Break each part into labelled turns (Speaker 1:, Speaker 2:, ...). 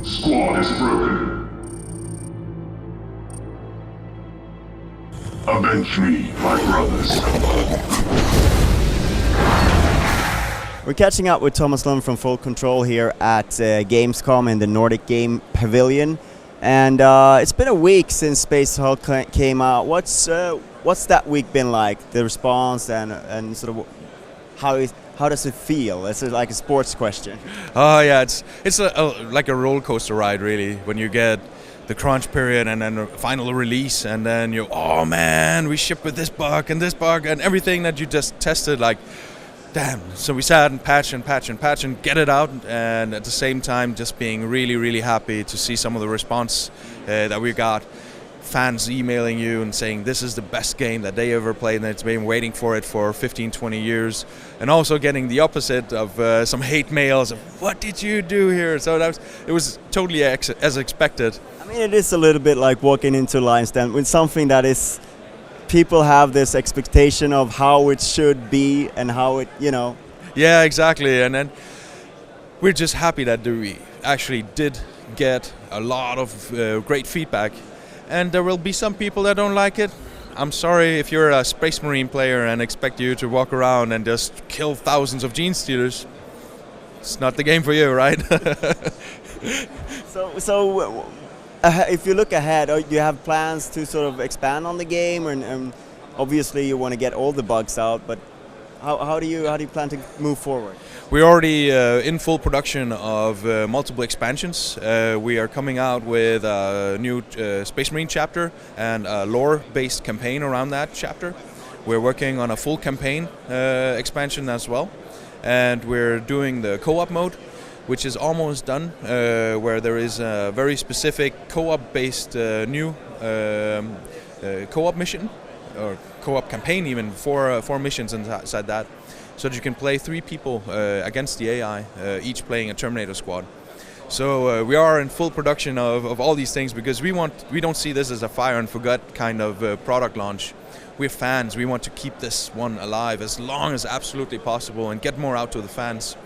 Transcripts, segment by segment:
Speaker 1: Squad is broken. Avenge me, my brothers.
Speaker 2: We're catching up with Thomas Lund from Full Control here at Gamescom in the Nordic Game Pavilion. And it's been a week since Space Hulk came out. What's that week been like? The response and sort of how does it feel? It's like a sports question.
Speaker 3: Oh yeah, it's like a roller coaster ride really. When you get the crunch period and then the final release, and then you, oh man, we shipped with this bug and everything that you just tested, like, damn. So we sat and patch and get it out, and at the same time just being really, really happy to see some of the response that we got. Fans emailing you and saying this is the best game that they ever played and it's been waiting for it for 15-20 years, and also getting the opposite of some hate mails of what did you do here. So it was totally as expected.
Speaker 2: I mean, it is a little bit like walking into Lion's Den with something that is, people have this expectation of how it should be and how it, you know.
Speaker 3: Yeah, exactly. And then we're just happy that we actually did get a lot of great feedback. And there will be some people that don't like it. I'm sorry if you're a Space Marine player and expect you to walk around and just kill thousands of Gene Stealers. It's not the game for you, right?
Speaker 2: So if you look ahead, you have plans to sort of expand on the game, and obviously you want to get all the bugs out, but how do you plan to move forward?
Speaker 3: We're already in full production of multiple expansions. We are coming out with a new Space Marine chapter and a lore-based campaign around that chapter. We're working on a full campaign expansion as well, and we're doing the co-op mode, which is almost done, where there is a very specific co-op-based new co-op mission, or co-op campaign even, four missions inside that, so that you can play 3 people against the AI, each playing a Terminator squad. So we are in full production of all these things, because we don't see this as a fire and forget kind of product launch. We're fans. We want to keep this one alive as long as absolutely possible and get more out to the fans.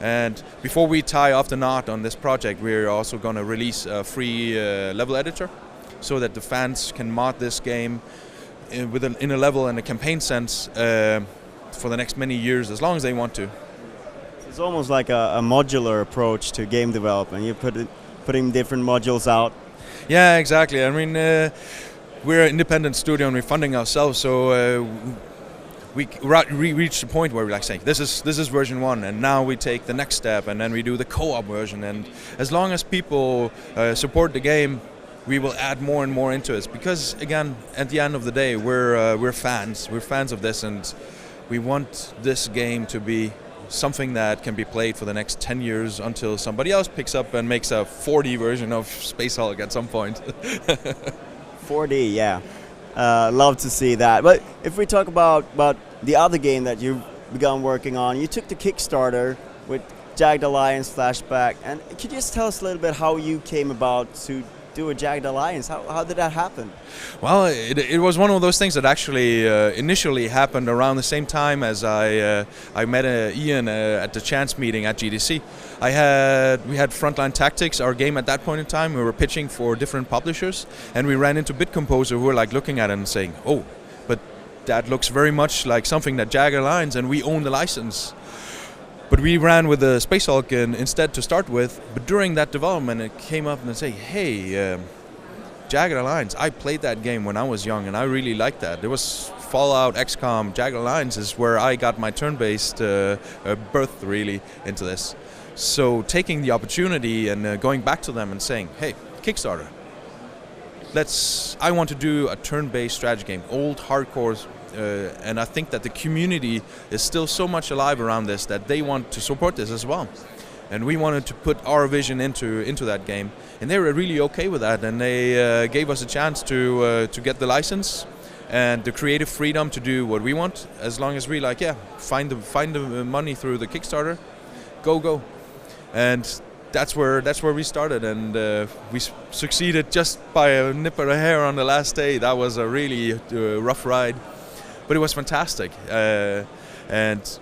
Speaker 3: And before we tie off the knot on this project, we're also going to release a free level editor, so that the fans can mod this game in a level and a campaign sense for the next many years, as long as they want to.
Speaker 2: It's almost like a modular approach to game development. You putting different modules out.
Speaker 3: Yeah, exactly. I mean, we're an independent studio and we're funding ourselves, so we reached the point where we're like saying, this is version 1, and now we take the next step, and then we do the co-op version. And as long as people support the game, we will add more and more into it, because again, at the end of the day, we're fans. We're fans of this, and we want this game to be something that can be played for the next 10 years until somebody else picks up and makes a 4D version of Space Hulk at some point.
Speaker 2: 4D, yeah. Love to see that. But if we talk about the other game that you've begun working on, you took the Kickstarter with Jagged Alliance, Flashback, and could you just tell us a little bit how you came about to do a Jagged Alliance? How did that happen?
Speaker 3: Well, it was one of those things that actually initially happened around the same time as I met Ian at the chance meeting at GDC. We had Frontline Tactics, our game at that point in time. We were pitching for different publishers, and we ran into Bit Composer, who were like looking at it and saying, "Oh, but that looks very much like something that Jagged Alliance, and we own the license." But we ran with the Space Hulk instead to start with. But during that development, it came up and said, "Hey, Jagged Alliance, I played that game when I was young, and I really liked that. There was Fallout, XCOM, Jagged Alliance is where I got my turn-based birth really into this." So taking the opportunity and going back to them and saying, "Hey, Kickstarter, I want to do a turn-based strategy game, old hardcore." And I think that the community is still so much alive around this that they want to support this as well. And we wanted to put our vision into that game, and they were really okay with that. And they gave us a chance to get the license and the creative freedom to do what we want, as long as we find the money through the Kickstarter, go. And that's where we started, and we succeeded just by a nip of a hair on the last day. That was a really rough ride, but it was fantastic. And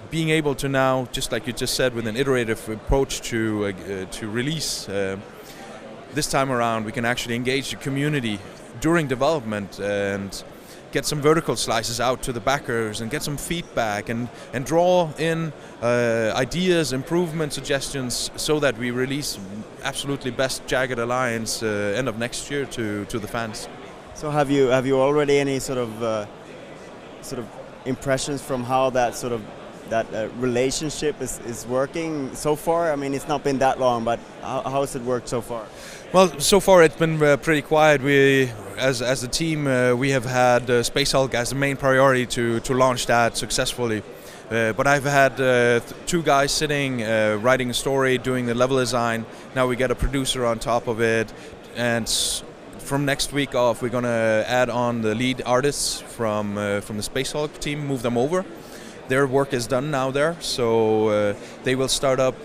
Speaker 3: being able to now, just like you just said, with an iterative approach to release, this time around we can actually engage the community during development and get some vertical slices out to the backers and get some feedback and draw in ideas, improvement suggestions, so that we release absolutely best Jagged Alliance end of next year to the fans.
Speaker 2: So have you already any sort of impressions from how that relationship is working so far? I mean, it's not been that long, but how has it worked so far?
Speaker 3: Well, so far it's been pretty quiet. We, as a team, we have had Space Hulk as the main priority to launch that successfully. But I've had two guys sitting, writing a story, doing the level design. Now we get a producer on top of it, and from next week off, we're gonna add on the lead artists from the Space Hulk team, move them over. Their work is done now there, so they will start up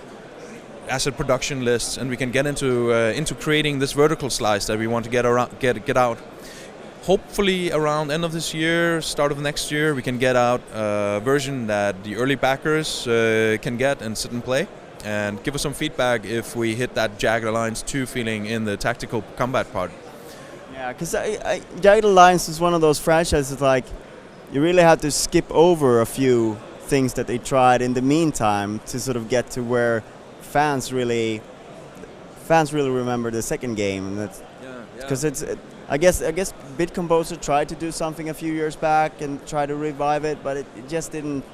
Speaker 3: asset production lists, and we can get into creating this vertical slice that we want to get out. Hopefully around end of this year, start of next year, we can get out a version that the early backers can get and sit and play, and give us some feedback if we hit that Jagged Alliance 2 feeling in the tactical combat part.
Speaker 2: Yeah, because Jagged Alliance is one of those franchises like you really have to skip over a few things that they tried in the meantime to sort of get to where fans really remember the second game, and that's because I guess Bit Composer tried to do something a few years back and try to revive it, but it just didn't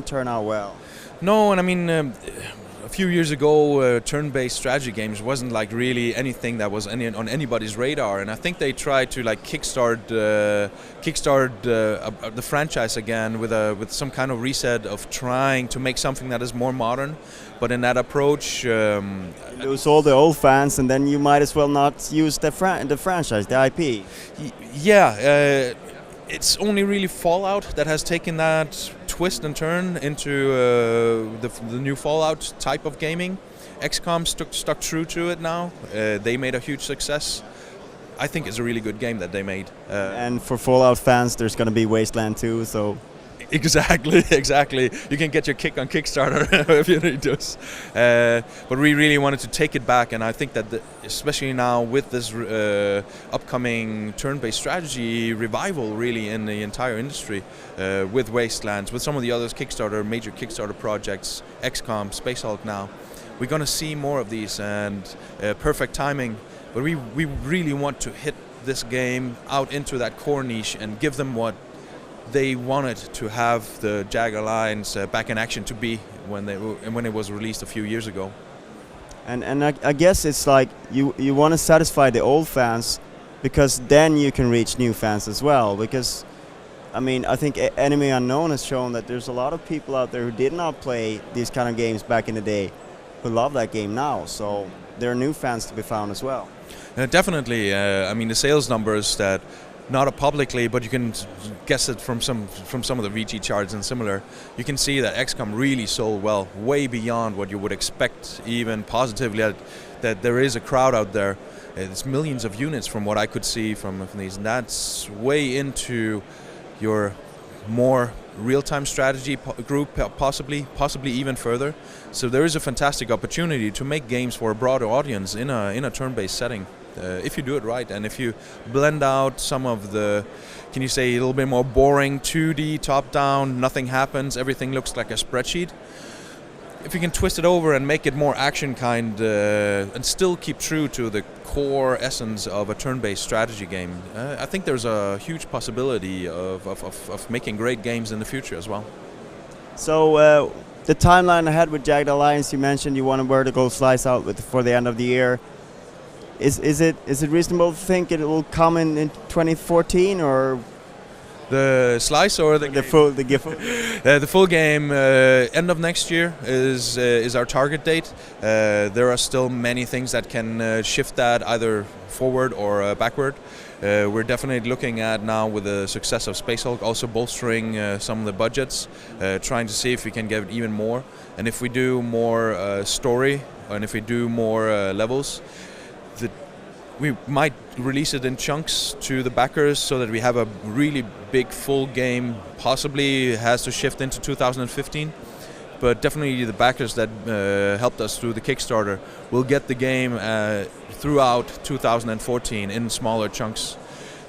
Speaker 2: turn out well.
Speaker 3: No, and I mean, a few years ago, turn-based strategy games wasn't like really anything that was on anybody's radar, and I think they tried to like kickstart the franchise again with some kind of reset of trying to make something that is more modern. But in that approach,
Speaker 2: lose all the old fans, and then you might as well not use the franchise, the IP.
Speaker 3: Yeah, it's only really Fallout that has taken that twist and turn into the new Fallout type of gaming. XCOM stuck true to it now. They made a huge success. I think it's a really good game that they made.
Speaker 2: And for Fallout fans, there's going to be Wasteland 2, so...
Speaker 3: Exactly. You can get your kick on Kickstarter if you need to. But we really wanted to take it back, and I think that especially now with this upcoming turn-based strategy revival, really in the entire industry, with Wastelands, with some of the others major Kickstarter projects, XCOM, Space Hulk now, we're going to see more of these, and perfect timing. But we really want to hit this game out into that core niche and give them what they wanted to have the Jagged Alliance back in action to be when it was released a few years ago.
Speaker 2: And I guess it's like you want to satisfy the old fans, because then you can reach new fans as well. Because I mean, I think Enemy Unknown has shown that there's a lot of people out there who did not play these kind of games back in the day who love that game now. So there are new fans to be found as well.
Speaker 3: Definitely. I mean, the sales numbers that, not publicly, but you can guess it from some of the VG charts and similar. You can see that XCOM really sold well, way beyond what you would expect, even positively, that there is a crowd out there. It's millions of units from what I could see from these, and that's way into your more real-time strategy group, possibly even further. So there is a fantastic opportunity to make games for a broader audience in a turn-based setting. If you do it right, and if you blend out some of the, can you say, a little bit more boring 2D top-down, nothing happens, everything looks like a spreadsheet. If you can twist it over and make it more action kind, and still keep true to the core essence of a turn-based strategy game, I think there's a huge possibility of making great games in the future as well.
Speaker 2: So the timeline ahead with Jagged Alliance, you mentioned you want a vertical slice out for the end of the year. Is it reasonable to think it will come in 2014, or
Speaker 3: the slice or the
Speaker 2: full the gift?
Speaker 3: The full game end of next year is our target date. There are still many things that can shift that either forward or backward. We're definitely looking at now, with the success of Space Hulk, also bolstering some of the budgets, trying to see if we can get even more, and if we do more story and if we do more levels, we might release it in chunks to the backers so that we have a really big full game. Possibly has to shift into 2015, but definitely the backers that helped us through the Kickstarter will get the game throughout 2014 in smaller chunks.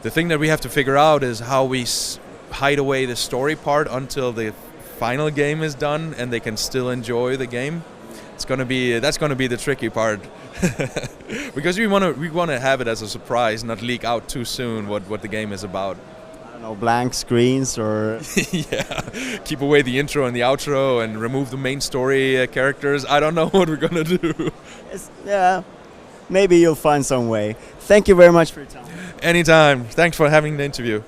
Speaker 3: The thing that we have to figure out is how we hide away the story part until the final game is done and they can still enjoy the game. That's gonna be the tricky part. Because we want to have it as a surprise, not leak out too soon what the game is about.
Speaker 2: I don't know, blank screens or...
Speaker 3: Yeah, keep away the intro and the outro and remove the main story characters. I don't know what we're gonna do.
Speaker 2: Yeah, maybe you'll find some way. Thank you very much for your time.
Speaker 3: Anytime. Thanks for having the interview.